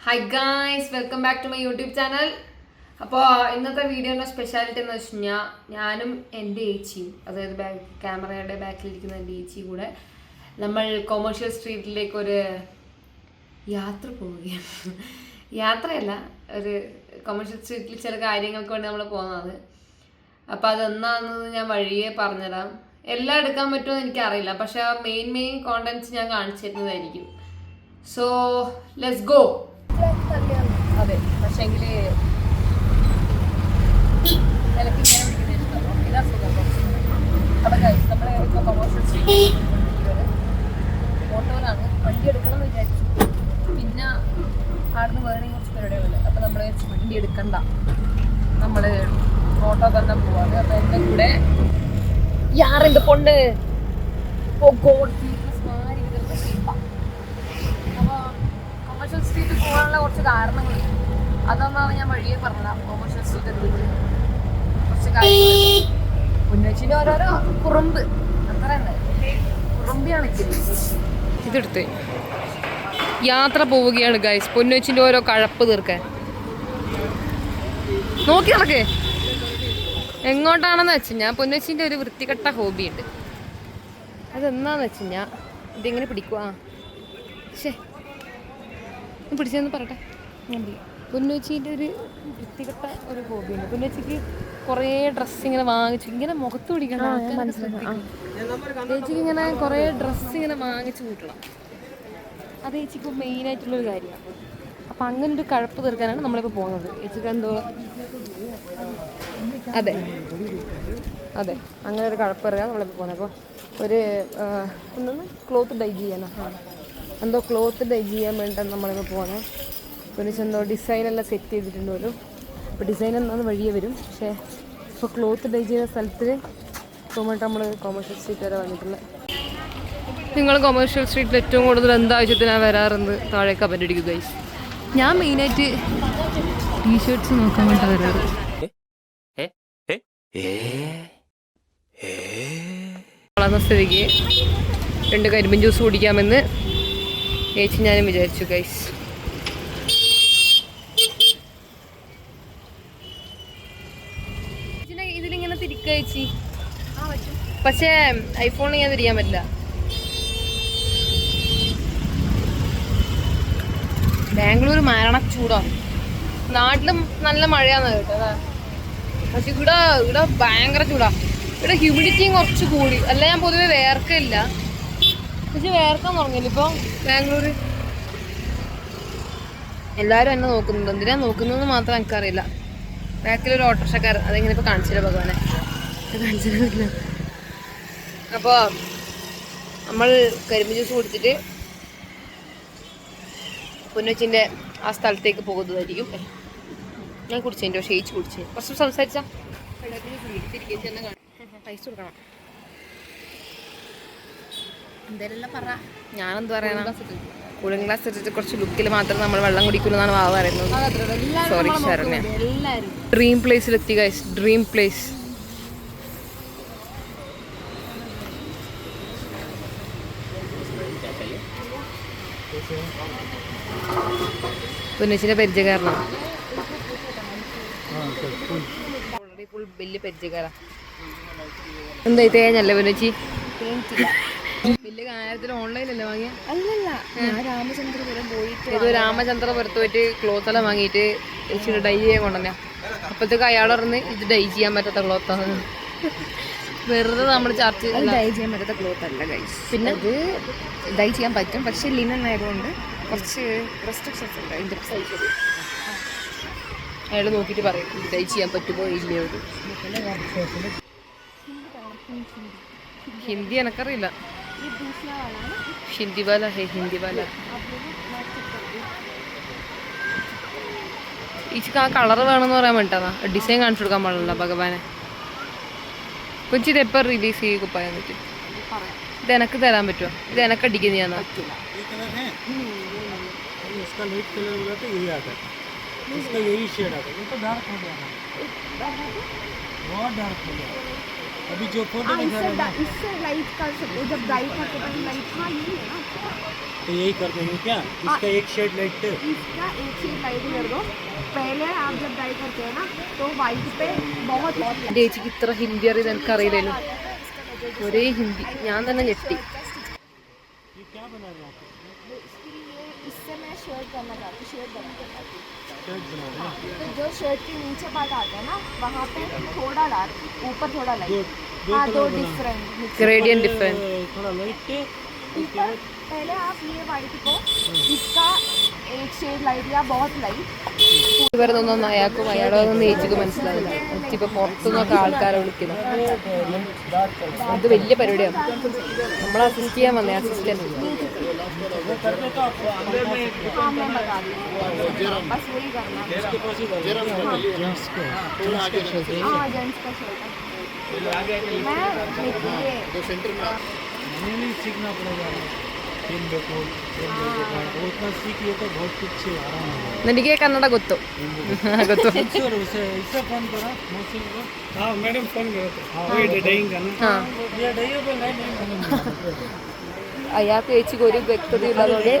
Hi guys, welcome back to my YouTube channel. അപ്പോൾ ഇന്നത്തെ വീഡിയോയുടെ സ്പെഷ്യാലിറ്റി എന്ന് വെച്ച് കഴിഞ്ഞാൽ ഞാനും എൻ്റെ ഏച്ചിയും, അതായത് ക്യാമറയുടെ ബാക്കിലിരിക്കുന്ന എൻ്റെ ഏച്ചിയും കൂടെ നമ്മൾ കൊമേഴ്ഷ്യൽ സ്ട്രീറ്റിലേക്ക് ഒരു യാത്ര പോവുകയാണ്. യാത്രയല്ല, ഒരു കൊമേഴ്ഷ്യൽ സ്ട്രീറ്റിൽ ചില കാര്യങ്ങൾക്ക് വേണ്ടി നമ്മൾ പോകുന്നത്. അപ്പോൾ അതെന്നാണെന്ന് ഞാൻ വഴിയെ പറഞ്ഞുതരാം. എല്ലാം എടുക്കാൻ പറ്റുമോ എന്ന് എനിക്കറിയില്ല, പക്ഷെ ആ മെയിൻ കോണ്ടൻറ്റ്സ് ഞാൻ കാണിച്ചു തരുന്നതായിരിക്കും. So let's go. അതെ, പക്ഷേങ്കിൽ എനിക്ക് ഇങ്ങനെ പിടിക്കുന്ന ഇഷ്ടം. ഇതാ സുഖം. അപ്പം നമ്മൾ ഇപ്പോൾ കൊമേഴ്ഷ്യൽ സ്ട്രീറ്റ് ഓട്ടോയിലാണ് വണ്ടി എടുക്കണം എന്ന് വിചാരിച്ചു. പിന്നെ ആടുന്ന് വേറെ കുറച്ച് പരിപാടികളുണ്ട്. അപ്പം നമ്മൾ വണ്ടി എടുക്കണ്ട, നമ്മൾ ഓട്ടോ തന്നെ പോവാറ്. അപ്പം എൻ്റെ കൂടെ യാറുണ്ട് പൊണ്ണ് കൊമേഴ്ഷ്യൽ സ്ട്രീറ്റ് പോകാനുള്ള കുറച്ച് കാരണങ്ങളുണ്ട്. അതൊന്നാണ് ഞാൻ വഴിയെ പറഞ്ഞത്. കൊമേഴ്ഷ്യൽ സ്ട്രീറ്റ് എടുത്തിട്ട് കുറച്ച് കാര്യങ്ങൾ പൊന്നുവച്ചിൻ്റെ ഓരോരോ കുറുമ്പ് അത്ര തന്നെ കുറുമ്പിയാണ് ഇതെടുത്ത് യാത്ര പോവുകയാണ് ഗൈസ്. പൊന്നുവച്ചിൻ്റെ ഓരോ കഴപ്പ് തീർക്കാൻ നോക്കി നടക്കേ. എങ്ങോട്ടാണെന്ന് വെച്ച് ഞാൻ പൊന്നുവച്ചിൻ്റെ ഒരു വൃത്തികെട്ട ഹോബിയുണ്ട്. അതെന്നാന്ന് വെച്ച് കഴിഞ്ഞാൽ ഇതെങ്ങനെ പിടിക്കുക. ശേ, പിടിച്ചതെന്ന് പറയട്ടെ. ഞാൻ പിടിക്കാം. പൊന്നുവച്ചിൻ്റെ ഒരു വൃത്തികെട്ട ഒരു ഹോബിയുണ്ട്. പൊന്നുവച്ചിക്ക് കുറേ ഡ്രസ്സ് ഇങ്ങനെ വാങ്ങിച്ചു ഇങ്ങനെ മുഖത്ത് പിടിക്കണം. ചേച്ചിക്ക് ഇങ്ങനെ കുറേ ഡ്രസ്സ് ഇങ്ങനെ വാങ്ങിച്ചു കൂട്ടണം. അത് ചേച്ചിക്ക് മെയിനായിട്ടുള്ളൊരു കാര്യമാണ്. അപ്പം അങ്ങനെ ഒരു കഴപ്പ് തീർക്കാനാണ് നമ്മളിപ്പോൾ പോകുന്നത്. ചേച്ചിക്ക് എന്തോ അതെ അങ്ങനെ ഒരു കഴപ്പ് തീർക്കാൻ നമ്മളിപ്പോൾ പോകുന്നത്. അപ്പോൾ ഒരു ഒന്നൊന്ന് ക്ലോത്ത് ഡൈ ചെയ്യാനാണ്, എന്തോ ക്ലോത്ത് ഡൈ ചെയ്യാൻ വേണ്ടിയിട്ടാണ് നമ്മളിപ്പോൾ പോകുന്നത്. പിന്നെ എന്തോ ഡിസൈനെല്ലാം സെറ്റ് ചെയ്തിട്ടുണ്ടല്ലോ. അപ്പോൾ ഡിസൈൻ എന്നാന്ന് വഴിയേ വരും. പക്ഷേ ഇപ്പോൾ ക്ലോത്ത് ഡൈ ചെയ്യുന്ന സ്ഥലത്തിൽ പോകുമ്പോട്ട് നമ്മൾ കൊമേഴ്ഷ്യൽ സ്ട്രീറ്റ് വരെ വന്നിട്ടുള്ളത്. നിങ്ങൾ കൊമേഴ്ഷ്യൽ സ്ട്രീറ്റിൽ ഏറ്റവും കൂടുതൽ എന്താവശ്യത്തിനാണ് വരാറെന്ന് താഴെ കമൻറ്റ് അടിക്കുക ഗൈസ്. ഞാൻ മെയിനായിട്ട് ടീഷർട്ട്സ് നോക്കാൻ വേണ്ടി വരാറ്. വളർന്ന സ്ഥിതിക്ക് 2 കരിമ്പിൻ ജ്യൂസ് കുടിക്കാമെന്ന് ചേച്ചി ഞാനും വിചാരിച്ചു ഗൈസ്. ഇതിലിങ്ങനെ തിരിക്കുക ചേച്ചി, പക്ഷേ ഐഫോണിൽ ഞാൻ തിരിയാൻ പറ്റില്ല. ബാംഗ്ലൂർ മരണ ചൂടാണ്. നാട്ടിലും നല്ല മഴയാന്ന് കേട്ടോ. പക്ഷെ ഇവിടെ ഭയങ്കര ചൂടാ. ഇവിടെ ഹ്യൂമിഡിറ്റിയും കുറച്ച് കൂടി. അല്ല, ഞാൻ പൊതുവെ വേർക്കില്ല, പക്ഷെ വേർക്കാൻ തുടങ്ങില്ല ഇപ്പോൾ ബാംഗ്ലൂർ. എല്ലാവരും എന്നെ നോക്കുന്നുണ്ട്. എന്തിനാ നോക്കുന്നതെന്ന് മാത്രം എനിക്കറിയില്ല. ബാക്കിലൊരു ഓട്ടോറിക്ഷക്കാരൻ, അതെങ്ങനെ ഇപ്പോൾ കാണിച്ചില്ല ഭഗവാനെ, കാണിച്ചില്ല. അപ്പോൾ നമ്മൾ കരിമ്പ് ജ്യൂസ് കുടിച്ചിട്ട് പൊന്നുവച്ചിൻ്റെ ആ സ്ഥലത്തേക്ക് പോകുന്നതായിരിക്കും. ഞാൻ കുടിച്ചതിൻ്റെ ഷെയ്ച്ച് കുടിച്ച് കുറച്ച് സംസാരിച്ചാ പൈസ കൊടുക്കണം. എന്തായാലും പറ, ഞാനെന്ത് പറയാനാ. കൂളിംഗ് ഗ്ലാസ് ഇട്ടിട്ട് കുറച്ച് ലുക്കിൽ മാത്രം നമ്മൾ വെള്ളം കുടിക്കുമെന്നാണ് വാവ പറയുന്നത്. സോറി ശരണ്യ. ഡ്രീം പ്ലേസിലെത്തി ഗൈസ്, ഡ്രീം പ്ലേസ്. പൊന്നുവച്ചിൻ്റെ പരിചയക്കാരനാണ്. ഓൾറെഡി ഫുൾ വലിയ പരിചയക്കാരാണ്. എന്തായി തേഞ്ഞല്ലേ പൊന്നുവച്ചി? വലിയ കാര്യത്തിൽ ഓൺലൈനല്ലേ വാങ്ങിയ? അല്ലല്ല, രാമചന്ദ്രപുരം പോയിട്ട് ഇത് രാമചന്ദ്രപുരത്ത് പോയിട്ട് ക്ലോത്ത് എല്ലാം വാങ്ങിയിട്ട് ചേച്ചിയുടെ ഡൈ ചെയ്യാൻ കൊണ്ടുവന്ന. അപ്പോഴത്തേക്ക് അയാൾ പറഞ്ഞ് ഇത് ഡൈ ചെയ്യാൻ പറ്റാത്ത ക്ലോത്താണ്. വെറുതെ നമ്മൾ ചർച്ച ഡൈ ചെയ്യാൻ പറ്റാത്ത ക്ലോത്ത് അല്ല ഗൈസ്. പിന്നെ അത് ഡൈ ചെയ്യാൻ പറ്റും, പക്ഷെ ലിനൻ ആയതുകൊണ്ട് കുറച്ച് റെസ്ട്രിക്ഷൻസ് ഉണ്ട് അതിൻ്റെ സൈഡിൽ. അയാൾ നോക്കിയിട്ട് പറയും ഇത് ഡൈ ചെയ്യാൻ പറ്റുമോ ഇല്ലയോ. ഹിന്ദി എനക്കറിയില്ല. ഹിന്ദി വാല ഹേ, ഹിന്ദി വാല. ഈച്ചക്ക് ആ കളർ വേണമെന്ന് പറയാൻ വേണ്ടിട്ടാ ഡിസൈൻ കാണിച്ചു കൊടുക്കാൻ പാടില്ല ഭഗവാനെ. കൊച്ചി ഇത് എപ്പോൾ റിലീസ് ചെയ്യും കുപ്പായം പറ്റും? ഇത് എനക്ക് തരാൻ പറ്റുമോ? ഇത് എനക്ക് അടിക്കുന്ന ഞാൻ अभी जो फोटो दिखा रहा है इससे लाइट कर सकते, जब ब्राइट होता है लाइट हाँ ये है ना तो यही कर देंगे क्या? इसका एक शेड लाइट कर दो। पहले आप जब डाई करते हैं ना तो वाइट पे बहुत ചേച്ചിക്ക് ഇത്ര ഹിന്ദി അറിയാൻ എനിക്കറിയില്ലല്ലോ. ഒരേ ഹിന്ദി, ഞാൻ തന്നെ ഞെട്ടി. ये क्या बना रहे हैं आप? इससे मैं शर्ट करना चाहती हूँ, शर्ट बनाना चाहती हूँ। शर्ट बना रहे हैं? तो जो शर्ट के नीचे पार्ट आता है ना वहाँ पे थोड़ा डार्क, ऊपर थोड़ा लाइट। हाँ, दो डिफरेंट Gradient different. थोड़ा लाइट ऊपर पहले आप ये वाइट को इसका एक शेड लाइट या बहुत लाइट വരുന്നൊന്നും അയാൾക്കും അയാളൊന്നും ചേച്ചിക്ക് മനസ്സിലാവില്ല. ഇപ്പൊ പുറത്തുനിന്നൊക്കെ ആൾക്കാരെ വിളിക്കുന്നു. ഇത് വലിയ പരിപാടിയാണ്. നമ്മളെ അസിസ്റ്റ് ചെയ്യാൻ വന്നേ അസിസ്റ്റന്റ്. हाँ मैं बता दी, बस वही करना। हाँ जेंट्स का शर्ट मैं नहीं सीखना पड़ेगा। उतना सीखिए तो बहुत कुछ आराम है। എനിക്ക് കന്നഡ ಗೊತ್ತು. ಗೊತ್ತು. इससे फोन करा मौसी को। हाँ मैडम फोन करो तो वही डाइंग करना। हाँ ये डाइंग नहीं അയാൾക്ക് ചേച്ചിക്ക് ഒരു വ്യക്തത ഇല്ലാതെ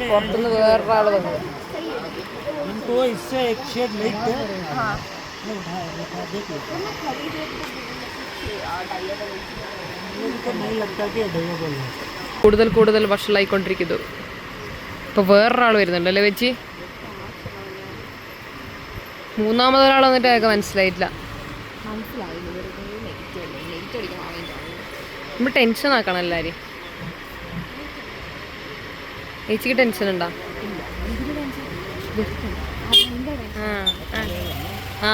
പുറത്തുനിന്ന് വേറൊരാൾ വന്നത്. इनको इससे एक शेड लाइट है। हाँ नहीं लगता कि डाइंग है। കൂടുതൽ കൂടുതൽ വഷളായിക്കൊണ്ടിരിക്കുന്നു. ഇപ്പൊ വേറൊരാൾ വരുന്നുണ്ടല്ലേ വെച്ച്. മൂന്നാമതൊരാൾ വന്നിട്ട് അയാൾക്ക് മനസ്സിലായിട്ടില്ല. നമ്മൾ ടെൻഷൻ ആക്കണം എല്ലാവരും. ചേച്ചിക്ക് ടെൻഷൻ ഉണ്ടോ? ആ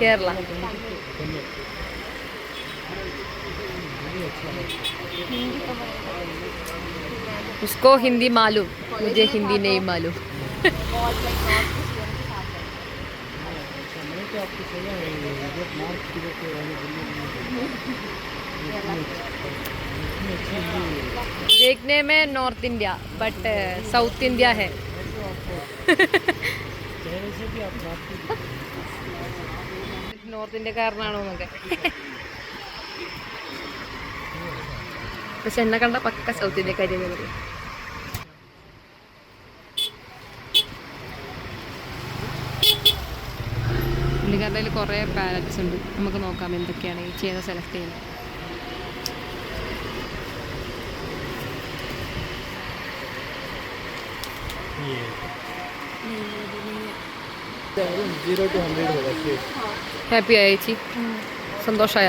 കേരള. उसको हिंदी मालूम, मुझे हिंदी नहीं मालूम. देखने में north India but south India है. നോർത്ത് ഇന്ത്യക്കാരനാണോ എന്നൊക്കെ. പക്ഷെ എന്നെ കണ്ട പക്ക സൗത്ത് ഇന്ത്യക്കാരി. പുള്ളിക്കാരുടെ കുറേ പാലറ്റ്സ് ഉണ്ട്. നമുക്ക് നോക്കാം എന്തൊക്കെയാണ് ഈ ചെയ്ത സെലക്ട് ചെയ്യുന്നത്. ഹാപ്പി ആയ ചേച്ചി? സന്തോഷമായ?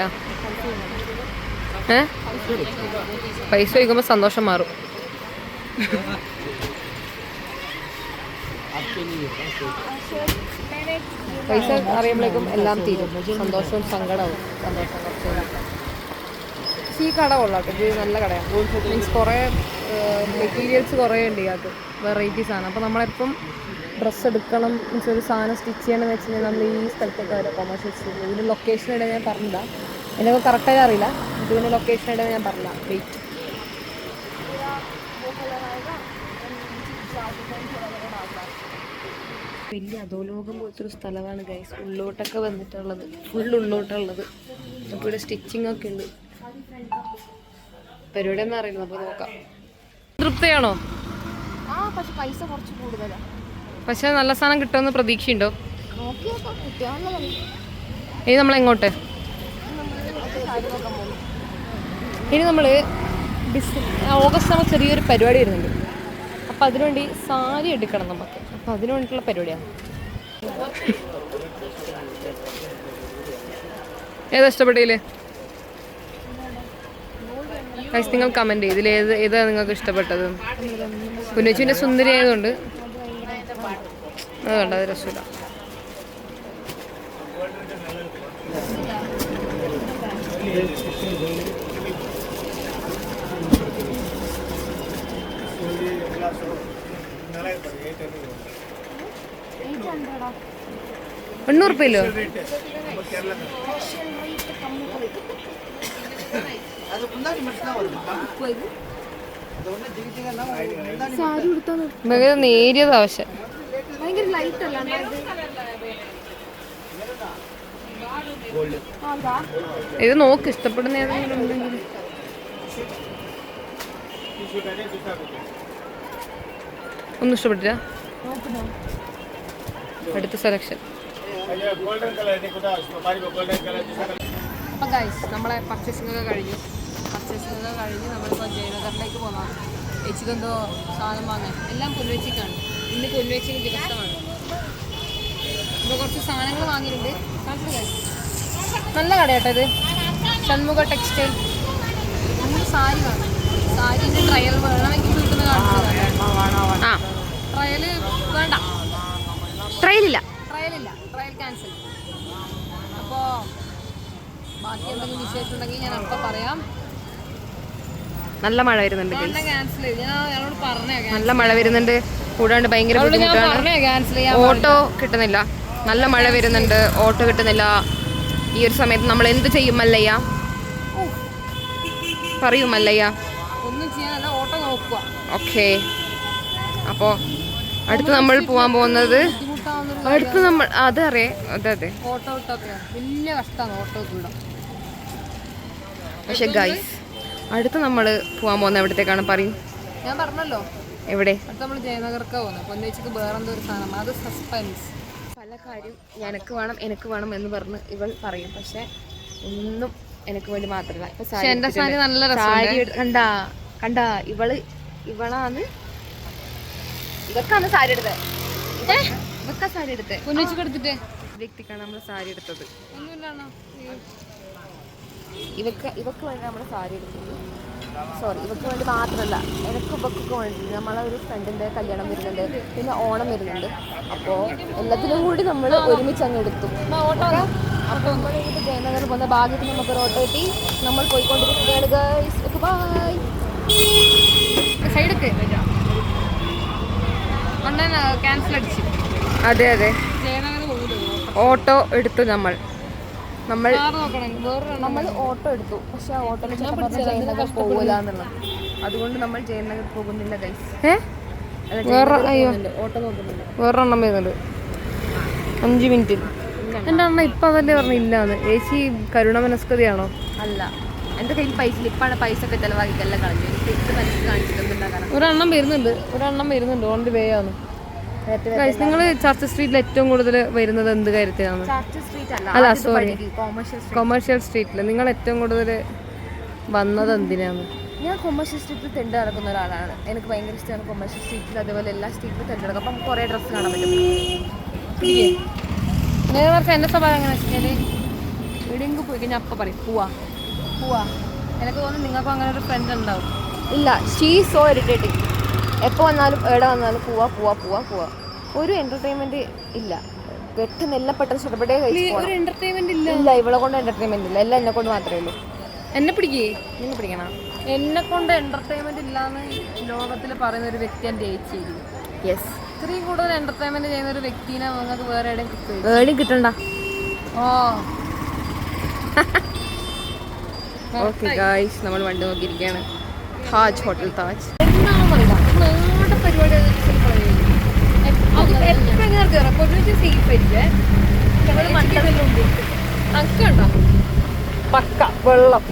പൈസ ചോദിക്കുമ്പോൾ സന്തോഷം മാറും. പൈസ അറിയുമ്പോഴേക്കും എല്ലാം തീരും. സന്തോഷവും സങ്കടവും. സന്തോഷം കുറച്ച് ഈ കട കൊള്ളാട്ടോ. ഇത് നല്ല കടയാണ്. മീൻസ് കുറേ മെറ്റീരിയൽസ് കുറേ ഉണ്ട് ഇതിനകത്ത്. വെറൈറ്റീസ് ആണ്. അപ്പോൾ നമ്മളെപ്പം ഡ്രസ്സ് എടുക്കണം, മീൻസ് ഒരു സാധനം സ്റ്റിച്ച് ചെയ്യണമെന്ന് വെച്ച് കഴിഞ്ഞാൽ നമ്മൾ ഈ സ്ഥലത്തൊക്കെ വരാം. Commercial street. ഇതിൻ്റെ ലൊക്കേഷൻ ഇടാൻ ഞാൻ പറഞ്ഞില്ല. എന്നൊക്കെ കറക്റ്റായി അറിയില്ല. ഇതിൻ്റെ ലൊക്കേഷൻ ഇടാൻ ഞാൻ പറഞ്ഞില്ല. വെയിറ്റ്. വലിയ അധോലോകം പോലത്തൊരു സ്ഥലമാണ് ഗൈസ്. ഉള്ളോട്ടൊക്കെ വന്നിട്ടുള്ളത്. ഫുൾ ഉള്ളോട്ടുള്ളത്. അപ്പോൾ ഇവിടെ സ്റ്റിച്ചിങ് ഒക്കെ ഉണ്ട്. പരിപാടി ഒന്നും അറിയില്ല. അപ്പോൾ നോക്കാം. തൃപ്തിയാണോ? പൈസ കുറച്ച് കൂടുതലാണ്. പക്ഷെ നല്ല സാധനം കിട്ടുമെന്ന് പ്രതീക്ഷയുണ്ടോ? ഇനി നമ്മളെങ്ങോട്ട്? ഇനി നമ്മൾ ഓഗസ്റ്റ് നമ്മൾ ചെറിയൊരു പരിപാടി വരുന്നുണ്ട്. അപ്പം അതിനുവേണ്ടി സാരി എടുക്കണം നമുക്ക്. അപ്പം അതിനു വേണ്ടിയിട്ടുള്ള പരിപാടിയാണ്. ഏതാ ഇഷ്ടപ്പെട്ടില്ലേ? ഗൈസ് നിങ്ങൾ കമൻറ്റ് ചെയ്ത് ഇതിൽ ഏതാ നിങ്ങൾക്ക് ഇഷ്ടപ്പെട്ടത്? കുഞ്ഞുച്ചിൻ്റെ സുന്ദരി ആയതുകൊണ്ട് അത് വേണ്ട, അത് രസമില്ല. ₹800 നേരിയത് ആവശ്യം. ഇത് നോക്ക്, ഇഷ്ടപ്പെടുന്ന ഏതെങ്കിലും ഉണ്ടെങ്കിൽ. ഒന്നും ഇഷ്ടപ്പെട്ടില്ല. അടുത്ത സെലക്ഷൻ. അപ്പം ഗൈസ് നമ്മളെ പർച്ചേസിംഗ് ഒക്കെ കഴിഞ്ഞു. നമ്മളിപ്പോൾ ജയനഗറിലേക്ക് പോകാം. ചേച്ചിക്ക് എന്തോ സാധനം വാങ്ങാൻ. എല്ലാം പൊന്നുവെച്ചിക്കാണ്. ഇന്ന് പൊന്നുവെച്ചിന് ദിവസമാണ്. ഇപ്പോൾ കുറച്ച് സാധനങ്ങൾ വാങ്ങിയിട്ടുണ്ട്. നല്ല കട കേട്ടോ ഇത്. ഷൺമുഖ ടെക്സ്റ്റൈൽ. നമുക്ക് സാരി വേണം. സാരീൻ്റെ ട്രയൽ വേണമെങ്കിൽ വീട്ടിൽ നിന്ന് കാണിച്ചു. ആ ട്രയൽ വേണ്ട. Trial cancel. അപ്പോൾ ബാക്കി എന്തെങ്കിലും വിശേഷം ഉണ്ടെങ്കിൽ ഞാൻ അപ്പം പറയാം. നല്ല മഴ വരുന്നുണ്ട്. നല്ല മഴ വരുന്നുണ്ട്. കൂടാണ്ട് ഭയങ്കര ബുദ്ധിമുട്ടാണ്. ഓട്ടോ കിട്ടുന്നില്ല. നല്ല മഴ വരുന്നുണ്ട്. ഓട്ടോ കിട്ടുന്നില്ല. ഈ ഒരു സമയത്ത് നമ്മൾ എന്ത് ചെയ്യും മല്ലയ്യ? പറയൂ മല്ലയ്യ. ഒന്നും ചെയ്യാനല്ല, ഓട്ടോ നോക്കുക. ഓക്കെ. അപ്പോൾ അടുത്ത് നമ്മൾ പോകാൻ പോകുന്നത് അടുത്ത് നമ്മൾ അതെ ഓട്ടോ വലിയ കഷ്ടമാണ് ഓട്ടോ കൂടാം. പക്ഷെ ഗൈസ് അടുത്ത് നമ്മൾ പോകാൻ പോകുന്നത് എവിടത്തേക്കാണ് പറയും? ഞാൻ പറഞ്ഞല്ലോ എവിടെ. അടുത്ത് നമ്മൾ ജയനഗർക്ക് പോകുന്നത്. പൊന്നേച്ചിക്ക് വേറെന്തോ ഒരു സാധനം. അത് സസ്പെൻസ്. പല കാര്യം എനിക്ക് വേണം എന്ന് പറഞ്ഞ് ഇവൾ പറയും. പക്ഷെ ഒന്നും എനിക്ക് വേണ്ടി മാത്രമല്ല. എന്റെ സാരി നല്ല സാരി കണ്ടാ ഇവളാണ് ഇവക്കാണ് സാരി എടുത്തത്. ഇവക്കാ സാരി എടുത്തത്. പൊന്നേച്ചിക്ക് എടുത്തിട്ട് വ്യക്തിക്കാണ് നമ്മൾ സാരി എടുത്തത്. ഇവക്ക് വേണ്ടി നമ്മൾ സാരി എടുത്തത്. സോറി, ഇവക്ക് വേണ്ടി മാത്രമല്ല, എനിക്ക് ഇവക്കൊക്കെ വേണ്ടി. നമ്മളെ ഒരു ഫ്രണ്ടിൻ്റെ കല്യാണം വരുന്നുണ്ട്, പിന്നെ ഓണം വരുന്നുണ്ട്. അപ്പോൾ എല്ലാത്തിനും കൂടി നമ്മൾ ഒരുമിച്ച് അങ്ങ് എടുത്തു. അപ്പോൾ നമ്മൾ ഇപ്പോൾ ജയനഗർ പോകുന്ന ഭാഗ്യത്തിന് നമുക്കൊരു ഓട്ടോ കിട്ടി. നമ്മൾ പോയിക്കൊണ്ടിരിക്കുകയാണ് ഗൈസ്. Okay bye. സൈഡൊക്കെ ക്യാൻസൽ അടിച്ചു. അതെ ഓട്ടോ എടുത്തു. നമ്മൾ ഓട്ടോ എടുത്തു. പക്ഷെ ആ ഓട്ടോയിൽ ജയനഗർ പോകില്ല എന്നുള്ളത്. അതുകൊണ്ട് നമ്മൾ ജയനഗർ പോകുന്നില്ല ഗൈസ്. ഓട്ടോ നോക്കുന്നുണ്ട്. വേറൊരെണ്ണം വരുന്നുണ്ട് 5 മിനിറ്റിൽ. എൻ്റെ അണ്ണ ഇപ്പം അതല്ലേ പറഞ്ഞില്ലാന്ന്. ചേച്ചി കരുണമനസ്കതയാണോ? അല്ല, എൻ്റെ കയ്യിൽ പൈസ ഇല്ല. ഇപ്പാണ് പൈസ ഒക്കെ ചിലവാക്കിയിട്ടെല്ലാം കളഞ്ഞു. എനിക്ക് മനസ്സിൽ കാണിച്ചിട്ടുണ്ടാകാൻ ഒരെണ്ണം വരുന്നുണ്ട് ഓൺ ദി വേ ആണ്. നിങ്ങൾ ചർച്ച് സ്ട്രീറ്റിൽ ഏറ്റവും കൂടുതൽ വരുന്നത് എന്ത് കാര്യത്തിലാണ്? അല്ല സോറി, കൊമേഴ്ഷ്യൽ സ്ട്രീറ്റിൽ നിങ്ങൾ ഏറ്റവും കൂടുതൽ വന്നത് എന്തിനാണ്? ഞാൻ കൊമേഴ്ഷ്യൽ സ്ട്രീറ്റിൽ തെണ്ട് നടക്കുന്ന ഒരാളാണ്. എനിക്ക് ഭയങ്കര ഇഷ്ടമാണ് കൊമേഴ്ഷ്യൽ സ്ട്രീറ്റിൽ. അതേപോലെ എല്ലാ സ്ട്രീറ്റിലും തെണ്ട് നടക്കും. അപ്പം കുറേ ഡ്രസ്സ് കാണാൻ പറ്റും. നേരെ എൻ്റെ സ്വഭാവം എങ്ങനെ വെച്ചാൽ എവിടെയെങ്കിലും പോയി കഴിഞ്ഞാൽ അപ്പം പറയും പോവാ. എനിക്ക് തോന്നുന്നു നിങ്ങൾക്കും അങ്ങനെ ഒരു ഫ്രണ്ട് ഉണ്ടാവും. ഇല്ല, ഷീ സോ ഇറിറ്റേറ്റിംഗ്. എപ്പോൾ വന്നാലും എവിടെ വന്നാലും പോവാ. ഒരു എന്റർടൈൻമെന്റ് ഇല്ല. പെട്ടെന്ന് എല്ലാം പെട്ടെന്ന് ഷട്ടപ്പെട്ടേ ഇല്ല. ഇവളെ കൊണ്ട് എന്റർടൈൻമെന്റ് ഇല്ല. എല്ലാം എന്നെ കൊണ്ട് മാത്രമേ ഉള്ളൂ. നിന്നെ പിടിക്കണം. എന്നെ കൊണ്ട് എന്റർടൈൻമെന്റ് ഇല്ലാന്ന് ലോകത്തിൽ പറയുന്ന ഒരു വ്യക്തി എൻ്റെ ചേച്ചി. യെസ്, ഇത്രയും കൂടുതൽ എന്റർടൈൻമെന്റ് ചെയ്യുന്ന ഒരു വ്യക്തിനെ നിങ്ങൾക്ക് വേറെ എവിടെയും കിട്ടണ്ട. ഓക്കെ ഗായ്സ്, നമ്മൾ വണ്ടി നോക്കിയിരിക്കുകയാണ്. താജ് ഹോട്ടൽ താജ്. എന്നാണെന്ന് അറിയില്ല, നാടെ പരിപാടി അക്കണ്ടോ പക്ക വെള്ളം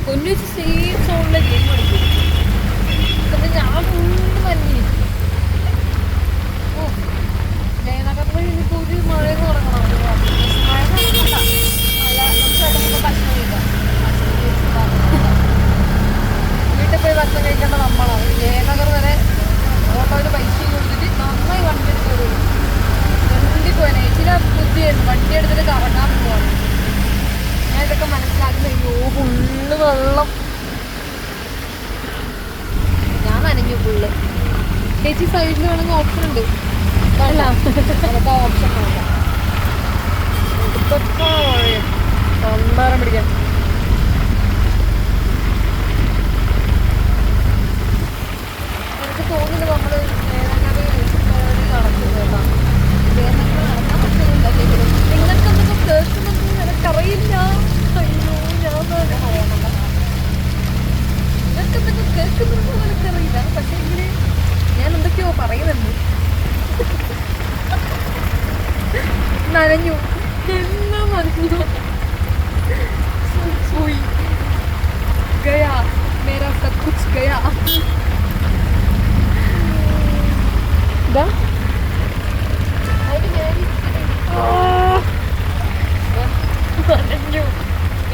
പൊന്നുവെച്ച് സേഫ് സോണിലെ ഗെയിം കളിക്കും. ഞാൻ ഫുള്ള് മഞ്ഞിരിക്കും. ജയനഗറിൽ ഇനിയിപ്പോൾ ഒരു മഴയെന്ന് തുടങ്ങണം. മഴ നമുക്ക് ഭക്ഷണം കഴിക്കാം. വീട്ടിൽ പോയി ഭക്ഷണം കഴിക്കേണ്ട നമ്മളാണ്. ജയനഗർ വരെ ഓട്ടോയിൽ പൈസ കൊടുത്തിട്ട് നന്നായി വണ്ടി എടുത്ത് വരും. വണ്ടി പോയാൽ ഇച്ചിരി ബുദ്ധിയായിരുന്നു. വണ്ടി എടുത്തിട്ട് കറങ്ങാൻ പോവാണ്. ഞാൻ ഇതൊക്കെ മനസ്സിലാക്കി. ഫുള്ള് വെള്ളം. ഞാൻ നനഞ്ഞു ഫുള്ള്. ചേച്ചി സൈഡിൽ വേണമെങ്കിൽ ഓപ്ഷൻ ഉണ്ട്. അല്ല അതൊക്കെ ഓപ്ഷൻ നോക്കാം. സന്താരം പിടിക്കാൻ. എനിക്ക് തോന്നുന്നു നമ്മൾ നടക്കുന്നു കേട്ടോ. നടക്കാൻ പറ്റുന്നില്ല. നിങ്ങൾക്ക് എന്തൊക്കെ കേൾക്കുന്നുണ്ടെന്ന് എനിക്കറിയില്ല. അയ്യോ, ഞാൻ പറയണല്ലോ. നിങ്ങൾക്ക് എന്തൊക്കെ കേൾക്കുന്നുണ്ടെന്ന് എനിക്കറിയില്ല. പക്ഷേ എങ്കിൽ ഞാൻ എന്തൊക്കെയോ പറയുന്നുണ്ട്. നനഞ്ഞു. എന്താ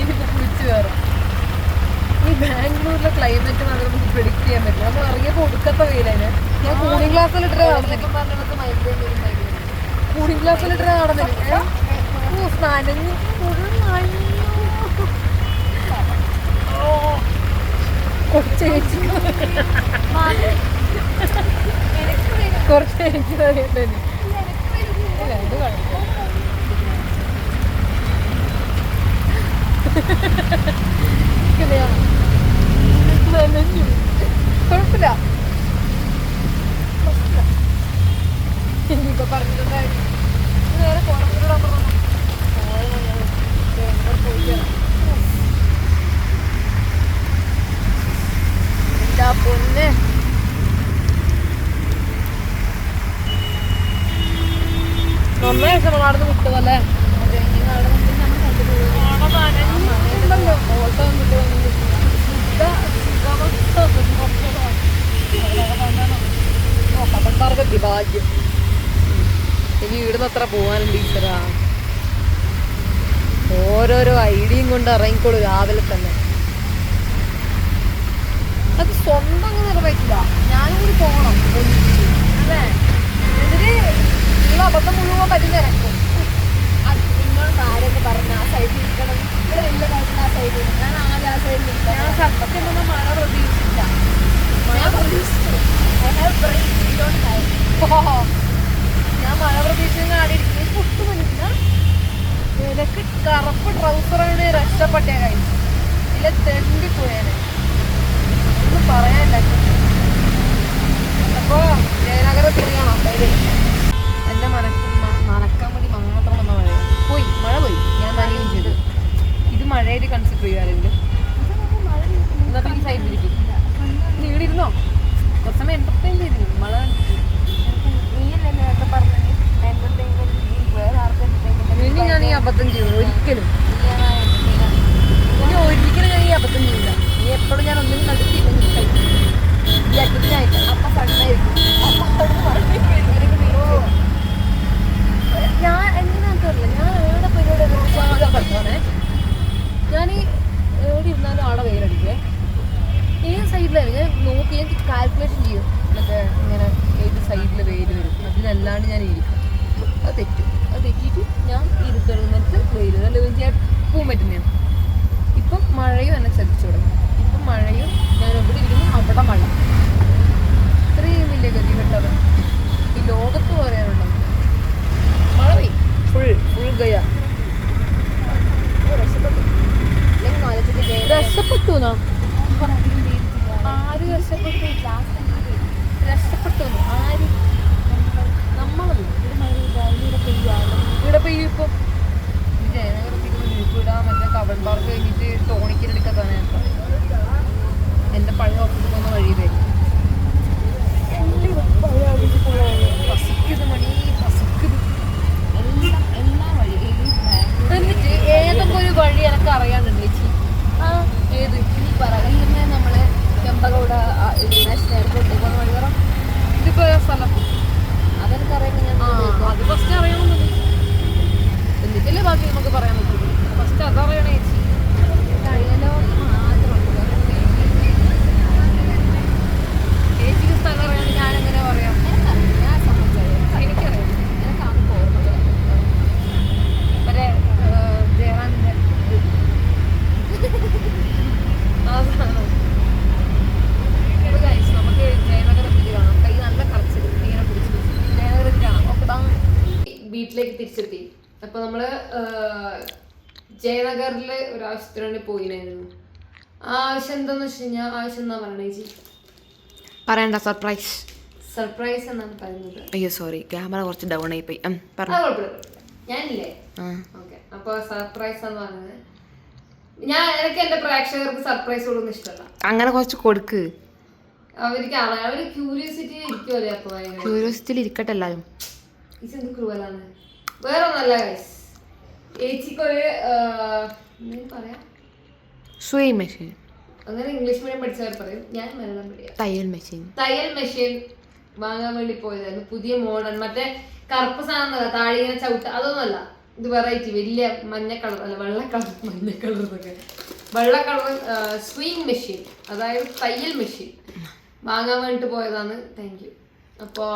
ഇനിയിപ്പോ കുളിച്ചു കയറാം. ഈ ബാംഗ്ലൂരിലെ ക്ലൈമറ്റ് മാത്രം നമുക്ക് പ്രിഡിക്ട് ചെയ്യാൻ പറ്റില്ല. നമ്മൾ ഇറങ്ങിയപ്പോൾ ഒടുക്കത്തെ വെയിലാണ്. ഞാൻ കൂളിംഗ് ഗ്ലാസ്സിലിട്ട് നടന്നില്ല. കൂളിംഗ് ഗ്ലാസ്സിലിട്ട് നടന്നില്ല. നനഞ്ഞു കുറച്ച് എനിക്ക് അറിയണ്ടേ. കുഴപ്പമില്ല. ഇനിയിപ്പോ പറഞ്ഞിട്ടുണ്ടായി നേരെ കോളത്തിലൂടെ പറഞ്ഞു എന്താ പൊന്നെ. നന്നായിട്ട് നമ്മൾ നടന്ന് വിട്ടതല്ലേ. ഭാഗ്യം. ഇനി ഇവിടുന്ന് അത്ര പോവാനുണ്ട് ഈശ്വരാ. ഓരോരോ ഐഡിയയും കൊണ്ട് ഇറങ്ങിക്കോളൂ രാവിലെ തന്നെ. അത് സ്വന്തം അങ്ങനെ നിറവേറ്റില്ല. ഞാനും കൂടി പോകണം അല്ലേ. ഇതില് നിങ്ങൾ അബദ്ധം മുഴുവൻ പറ്റുന്ന ഇറക്കും. നിങ്ങളോട് ആരെയൊക്കെ പറഞ്ഞ ആ സൈഡിൽ ഇരിക്കണം. ഇവിടെ വലിയ കാര്യത്തിൽ ആ സൈഡിൽ. ഞാൻ ആദ്യം ആ സൈഡിൽ ഇരിക്കാം. ഞാൻ സത്യം പറഞ്ഞാൽ മഴ പ്രതീക്ഷിച്ചില്ല. ഞാൻ പ്രതീക്ഷിച്ചു. ഞാൻ മഴ പ്രതീക്ഷിച്ച ആടെ ഇരിക്കുന്നത് പൊട്ടു പണിയില്ല. നിനക്ക് കറുപ്പ് ട്രൗസറാണ് രക്ഷപ്പെട്ടേ കഴിച്ചു. ഇല്ല തെണ്ടിപ്പോയാനെ ഒന്നും പറയാനില്ല. അപ്പോ ജയനഗരം തിരിയണം. എന്നെ നനക്കാൻ വേണ്ടി മാത്രം വന്ന മഴ പോയി. മഴ പോയി. ഞാൻ നനയും ചെയ്തു. ഇത് മഴയായിട്ട് കൺസിഡർ ചെയ്യാറില്ല. എന്നാ ഈ സൈഡിലിരിക്കും. നീടിരുന്നോ കുറച്ച് സമയം എന്റർടൈൻ ചെയ്തിരുന്നു. മഴ ഇനി ഞാൻ ഈ അബദ്ധം ചെയ്യും ഒരിക്കലും. ഇനി ഒരിക്കലും ഞാൻ ഈ അബദ്ധം ചെയ്യില്ല. ഇനി എപ്പോഴും ഞാൻ ഒന്നിനും നടുക്കില്ലെങ്കിൽ ഈ അഡ്ജസ്റ്റായിട്ട് അപ്പൊ സണ്ണായിരിക്കും. ഞാൻ എങ്ങനെയാണെന്ന് അറിയില്ല. ഞാൻ ഏടെ പരിപാടി ഞാൻ എവിടെ ഇരുന്നാലും ആടെ വെയിലടിക്കേ. ഏത് സൈഡിലായാലും ഞാൻ നോക്കി ഞാൻ കാൽക്കുലേഷൻ ചെയ്യും. മറ്റേ ഇങ്ങനെ ഏത് സൈഡിൽ വെയിൽ വരും അതിനല്ലാണ്ട് ഞാൻ ഇരിക്കും. അത് തെറ്റും. അത് തെറ്റിയിട്ട് ഞാൻ ഇരുത്തെഴുന്നേറ്റ് വെയിൽ അല്ലെങ്കിൽ എപ്പോഴും പറ്റുന്നതാണ്. ഇപ്പം മഴയും എന്നെ ചതിച്ചു തുടങ്ങി. ഇപ്പം മഴയും ഞാൻ എവിടെ ഇരിക്കുന്നു അവിടെ മഴ. ഇത്രയും വലിയ ഗതി കെട്ടത് ഈ ലോകത്ത് പറയാനുണ്ടോ. മഴ പെയ്യും ഫുൾ ഗയ. രക്ഷപ്പെട്ടു രക്ഷപ്പെട്ടു എന്നോ. ആര് രക്ഷപ്പെട്ടു? രക്ഷപ്പെട്ടു ആര്? നമ്മളത് ഇവിടെ പെയ്യും. ഇപ്പം ജയനഗരത്തിൽ ഇവിടെ മറ്റേ കവൺ പാർക്ക് കഴിഞ്ഞിട്ട് ടോണിക്കിനെടുക്കാൻ തന്നെ എൻ്റെ പഴയ ഓഫീസിൽ പോകുന്ന വഴിയിലായി. പസിക്കുന്നത് മണി പസിക്കുന്നത് എല്ലാ വഴി. എന്നിട്ട് ഏതൊക്കെ ഒരു വഴി എനിക്ക് അറിയാനുണ്ട് ചേച്ചി. ആ ഏത് നീ പറയുന്നത്? നമ്മള് ചെമ്പകോട് നാഷണൽ എയർപോർട്ടിൽ പോകുന്ന വഴി പറ. ഇതിപ്പോ സ്ഥലം അതെനിക്കറിയാം. ഞാൻ അത് ഫസ്റ്റ് അറിയണമെന്നത് എന്നിട്ടല്ലേ ബാക്കി നമുക്ക് പറയാൻ പറ്റുള്ളൂ. ഫസ്റ്റ് അതറിയണേ ചേച്ചി. കഴിയലോ ചേച്ചിക്ക് സ്ഥലം അറിയാണ്ട് ഞാൻ എങ്ങനെ പറയാം? ഞാൻ സംബന്ധിച്ചറിയാം. എനിക്കറിയാം. എനിക്കാണ് ഓർമ്മ മറ്റേ ജയറാമിൻ്റെ നമുക്ക് ജയനഗരത്തിൽ കാണാം. കൈ നല്ല കറച്ചിൽ ഇങ്ങനെ പിടിച്ചു. ജയനഗരത്തിൽ കാണാം. ഓക്കെ വീട്ടിലേക്ക് തിരിച്ചെത്തി. അപ്പോൾ നമ്മൾ ജയനഗറിൽ ഒരു ആവശ്യത്തിന് വേണ്ടി പോയിനായിരുന്നു. ആ ആവശ്യം എന്താണെന്ന് വെച്ച് കഴിഞ്ഞാൽ ആവശ്യം എന്താ പറയണേ ചേച്ചി? പറയണ്ട. സർപ്രൈസ്. സർപ്രൈസ് എന്നാണ് പറയുന്നത്. അയ്യോ സോറി, ക്യാമറ കുറച്ച് ഡൗൺ ആയി പോയി. ഞാനില്ലേ. ഓക്കെ. അപ്പോൾ സർപ്രൈസ് എന്ന് പറയുന്നത് എനിക്ക് എൻ്റെ പ്രേക്ഷകർക്ക് സർപ്രൈസ് കൊടുക്കുന്ന ഇഷ്ടമല്ല. അങ്ങനെ കുറച്ച് കൊടുക്ക്. അവർക്ക് അവര് ക്യൂരിയോസിറ്റി ഇരിക്കുമല്ലേ. അപ്പോൾ ക്യൂരിയോസിറ്റിയിൽ ഇരിക്കട്ടെ എല്ലാവരും. ഇതെന്ത് ക്രൂവലാണ്. വേറെ ഒന്നല്ല ഗൈസ്. ചേച്ചിക്കൊരു പറയാ സുയി മെഷീൻ. അങ്ങനെ ഇംഗ്ലീഷ് മീഡിയം പഠിച്ചവർ പറയും. ഞാൻ മലയാളം പഠിക്കാം. തയ്യൽ മെഷീൻ. തയ്യൽ മെഷീൻ വാങ്ങാൻ വേണ്ടി പോയതായിരുന്നു. പുതിയ മോഡൽ മറ്റേ കറുപ്പ് സാധനം താഴെ ഇങ്ങനെ ചവിട്ട അതൊന്നുമല്ല, ഇത് വെറൈറ്റി വലിയ മഞ്ഞ കളർ അല്ല വെള്ള കളർ മഞ്ഞ കളർ എന്നൊക്കെ വെള്ള കളർ സ്വിങ് മെഷീൻ, അതായത് തയ്യൽ മെഷീൻ വാങ്ങാൻ വേണ്ടിട്ട് പോയതാണ്. Thank you. അപ്പോൾ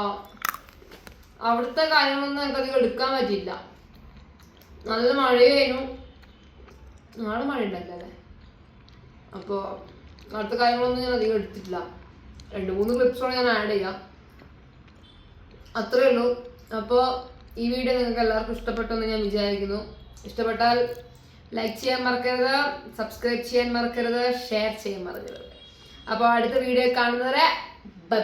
അവിടുത്തെ കാര്യങ്ങളൊന്നും ഞങ്ങൾക്ക് അധികം എടുക്കാൻ പറ്റിയില്ല, നല്ല മഴയായിരുന്നു. നാളെ മഴ ഉണ്ടല്ലേ. അപ്പോൾ അവിടുത്തെ കാര്യങ്ങളൊന്നും ഞാൻ അധികം എടുത്തിട്ടില്ല. 2-3 ക്ലിപ്സോടെ ഞാൻ ആഡ് ചെയ്യാം, അത്രേ ഉള്ളൂ. അപ്പോൾ ഈ വീഡിയോ നിങ്ങൾക്ക് എല്ലാവർക്കും ഇഷ്ടപ്പെട്ടെന്ന് ഞാൻ വിചാരിക്കുന്നു. ഇഷ്ടപ്പെട്ടാൽ ലൈക്ക് ചെയ്യാൻ മറക്കരുത്, സബ്സ്ക്രൈബ് ചെയ്യാൻ മറക്കരുത്, ഷെയർ ചെയ്യാൻ മറക്കരുത്. അപ്പോൾ അടുത്ത വീഡിയോ കാണുന്നവരെ ബൈ.